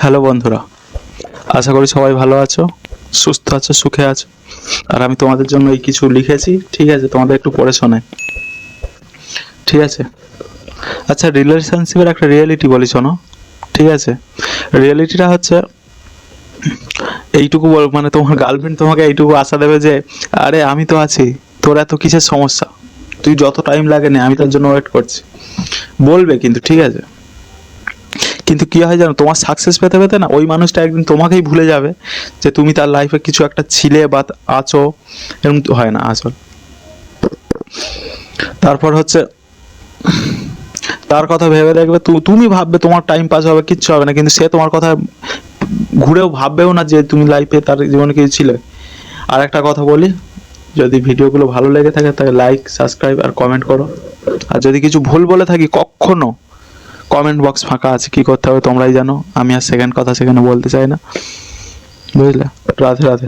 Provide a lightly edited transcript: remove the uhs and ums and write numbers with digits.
Hello বন্ধুরা, আশা করি সবাই ভালো আছো, সুস্থ আছো, সুখে আছো। আর আমি তোমাদের জন্য এই কিছু লিখেছি, ঠিক আছে? তোমাদের একটু পড়ে শোনাই, ঠিক আছে? আচ্ছা, রিলেশনশিপের একটা রিয়েলিটি বলি, শোনো, ঠিক আছে? রিয়েলিটিটা হচ্ছে এইটুকু মানে তোমার গার্লফ্রেন্ড তোমাকে এইটুকু আশা দেবে যে আরে আমি তো আছি, তোর এত কিসের সমস্যা, তুই যত টাইম লাগে না, আমি তার জন্য ওয়েট করছি, বলবে কিন্তু, ঠিক আছে? কিন্তু কি হয় জানো, তোমার সাকসেস পেতে পেতে না ওই মানুষটা একদিন তোমাকেই ভুলে যাবে যে তুমি তার লাইফে কিছু একটা ছিলে বা আছো। এরকম তো হয় না আসল। তারপর হচ্ছে তার কথা ভেবে দেখবে, তুমি ভাববে তোমার টাইম পাস হবে, কিচ্ছু হবে না, কিন্তু সে তোমার কথা ঘুরেও ভাববেও না যে তুমি লাইফে তার জীবনে কিছু ছিলে। আর একটা কথা বলি, যদি ভিডিওগুলো ভালো লেগে থাকে তাহলে লাইক, সাবস্ক্রাইব আর কমেন্ট করো। আর যদি কিছু ভুল বলে থাকি কখনো, কমেন্ট বক্স ফাঁকা আছে, কি করতে হবে তোমরাই জানো, আমি আর সেকেন্ড কথা সেখানে বলতে চাই না, বুঝলে? রাধে রাধে।